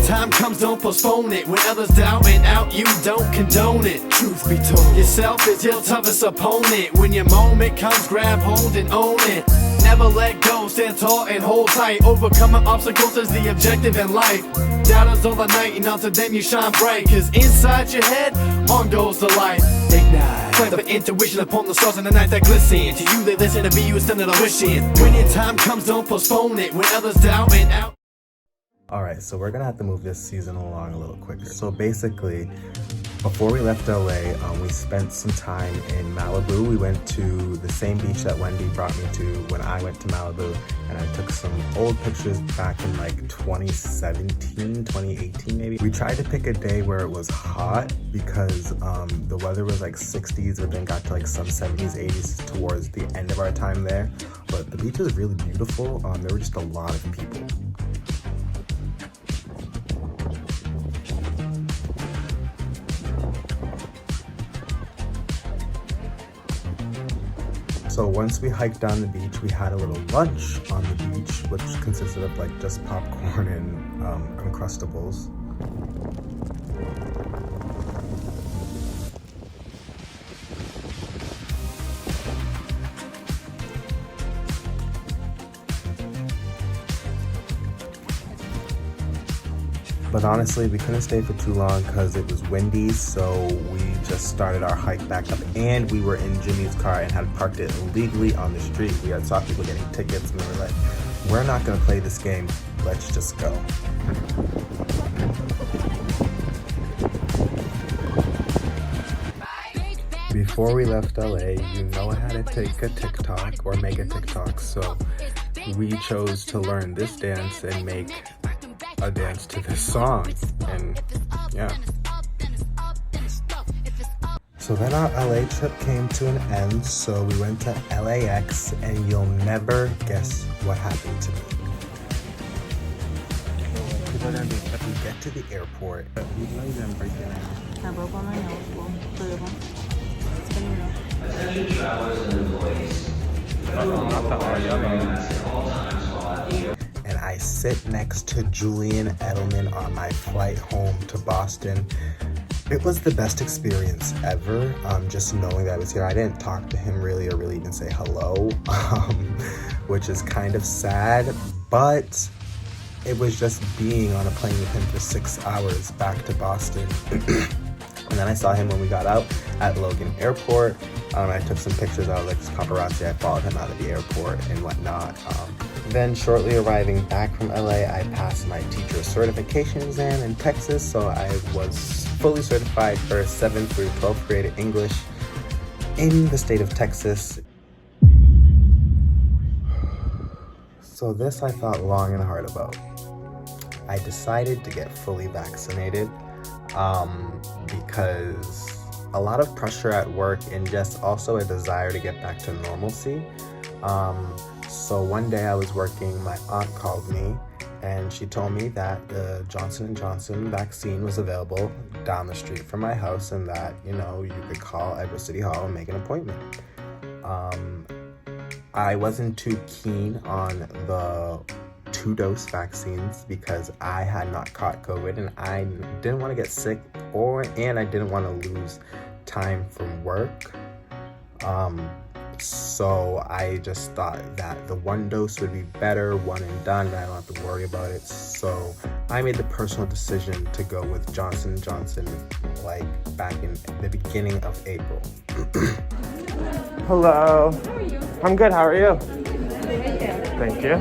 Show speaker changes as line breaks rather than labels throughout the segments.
time comes, don't postpone it. When others doubt and out, you don't condone it. Truth be told, yourself is your toughest opponent. When your moment comes, grab hold and own it. Never let go, stand tall and hold tight. Overcoming obstacles is the objective in life. Doubters all the night, and unto them you shine bright. Cause inside your head, on goes the light. Ignite, play the intuition upon the stars in the night that glisten. To you they listen, to be you instead of wishing. When your time comes, don't postpone it. When others doubt and out.
Alright, so we're gonna have to move this season along a little quicker. So basically, before we left LA, we spent some time in Malibu. We went to the same beach that Wendy brought me to when I went to Malibu, and I took some old pictures back in like 2017, 2018 maybe. We tried to pick a day where it was hot because the weather was like 60s, but then got to like some 70s, 80s towards the end of our time there. But the beach was really beautiful. There were just a lot of people. So once we hiked down the beach, we had a little lunch on the beach, which consisted of like just popcorn and Uncrustables. But honestly, we couldn't stay for too long because it was windy, so we just started our hike back up, and we were in Jimmy's car and had parked it illegally on the street. We had saw people getting tickets, and we were like, we're not gonna play this game, let's just go. Before we left LA, you know I had to take a TikTok or make a TikTok, so we chose to learn this dance and make a dance to this song, and yeah. So then our LA trip came to an end, so we went to LAX, and you'll never guess what happened to me. We get to the airport.
I broke one of my nails, well, 3 of them. It's been real.
Travelers and employees.
And I sit next to Julian Edelman on my flight home to Boston. It was the best experience ever, just knowing that I was here. I didn't talk to him really or really even say hello, which is kind of sad, but it was just being on a plane with him for 6 hours back to Boston. And then I saw him when we got out at Logan Airport. I took some pictures. I was like paparazzi. I followed him out of the airport and whatnot. Then shortly arriving back from LA, I passed my teacher certification exam in Texas, so I was fully certified for 7th through 12th grade English in the state of Texas. So this I thought long and hard about. I decided to get fully vaccinated because a lot of pressure at work and just also a desire to get back to normalcy. So one day I was working, my aunt called me and she told me that the Johnson & Johnson vaccine was available down the street from my house, and that, you know, you could call Everett City Hall and make an appointment. I wasn't too keen on the 2-dose vaccines because I had not caught COVID and I didn't want to get sick, and I didn't want to lose time from work. So I just thought that the 1 dose would be better, one and done, and I don't have to worry about it. So I made the personal decision to go with Johnson & Johnson, like back in the beginning of April.
Hello.
How are you?
I'm good. How are you?
Right there.
Thank you.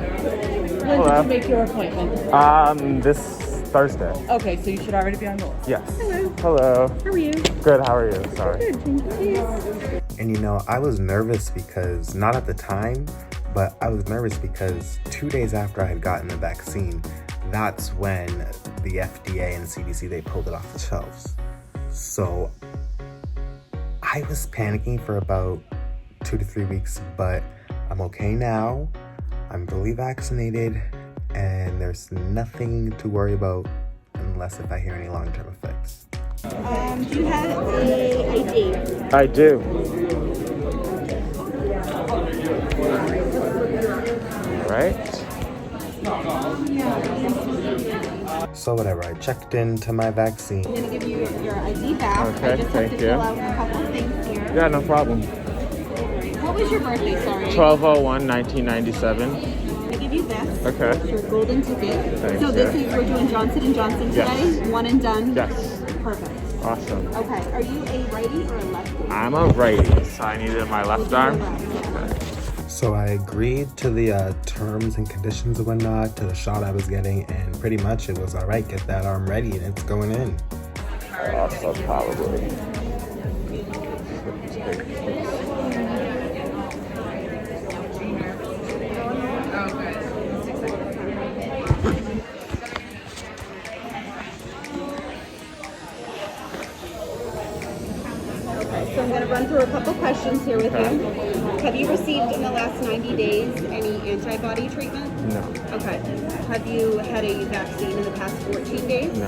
When did you make your appointment?
This Thursday.
Okay, so you should already be on the list.
Yes.
Hello.
Hello.
How are you?
Good. How are you? Sorry.
Good, thank you.
And you know, I was nervous because, not at the time, but I was nervous because 2 days after I had gotten the vaccine, that's when the FDA and the CDC, they pulled it off the shelves. So I was panicking for about 2 to 3 weeks, but I'm okay now. I'm fully vaccinated, and there's nothing to worry about unless if I hear any long-term effects.
Do you have a ID?
I do. Right.
So whatever, I checked into my vaccine.
I'm gonna give you your ID back.
Okay,
I just have
thank
to
you.
fill out a couple things here.
Yeah, no problem.
What was your birthday, sorry?
12/01/1997.
I give you this.
Okay.
It's your golden ticket.
Thank
so this
you.
is, we're doing Johnson & Johnson today.
Yes.
One and done.
Yes.
Perfect.
Awesome.
Okay, are you a righty or a lefty?
I'm a righty, so I needed my left arm.
Okay.
So I agreed to the terms and conditions and whatnot, to the shot I was getting, and pretty much it was all right, get that arm ready and it's going in.
Also, probably.
So I'm going to run through a couple questions here with you. Have you received in the last 90 days any antibody treatment?
No.
Okay. Have you had a vaccine in the past 14 days?
No.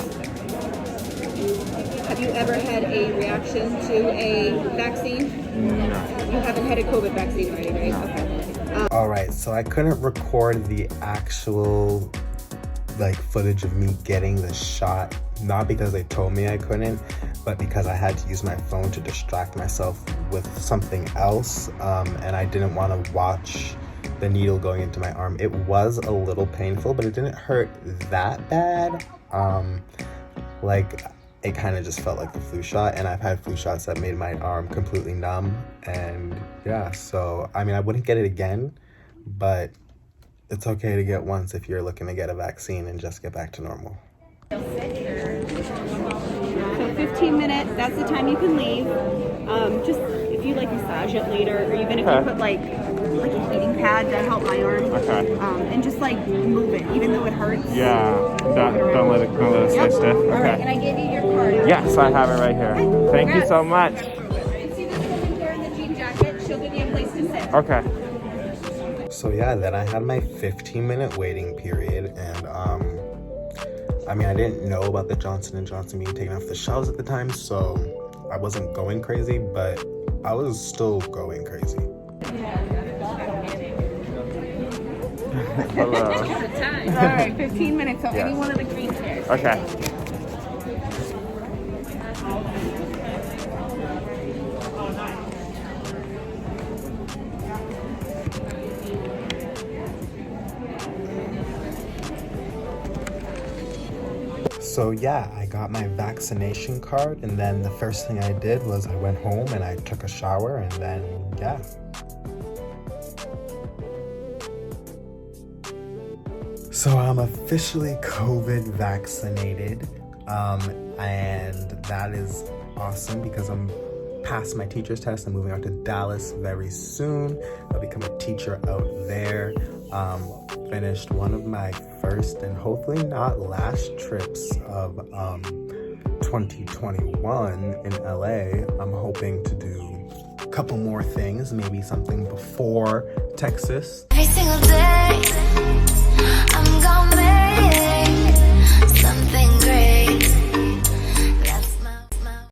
Have you ever had a reaction to a vaccine?
No.
You haven't had a COVID vaccine already, right?
No.
Okay.
All right, so I couldn't record the actual footage of me getting the shot, not because they told me I couldn't, but because I had to use my phone to distract myself with something else, and I didn't want to watch the needle going into my arm. It was a little painful, but it didn't hurt that bad. It kind of just felt like the flu shot, and I've had flu shots that made my arm completely numb, and yeah, so I mean, I wouldn't get it again, but it's okay to get once if you're looking to get a vaccine and just get back to normal.
So 15 minutes, that's the time you can leave. Just if you massage it later, or even if you put like a heating pad to help my arm.
Okay.
And just move it, even though it hurts.
Yeah. Don't let it stay stiff.
All right,
Okay.
and I gave you your card.
Yes, I have it right here. Thank you so much.
And see this woman here in the jean jacket? She'll give you a place to sit.
Okay.
So yeah, then I had my 15-minute waiting period, and I mean, I didn't know about the Johnson & Johnson being taken off the shelves at the time, so I wasn't going crazy, but I was still going crazy.
Hello.
All right, 15 minutes, so any one of the green chairs.
Okay.
So yeah, I got my vaccination card, and then the first thing I did was I went home and I took a shower, and then yeah. So I'm officially COVID vaccinated, and that is awesome because I'm past my teacher's test. I'm moving out to Dallas very soon. I'll become a teacher out there. Finished one of my first and hopefully not last trips of 2021 in LA. I'm hoping to do a couple more things, maybe something before Texas.
Every single day, I'm gonna make it.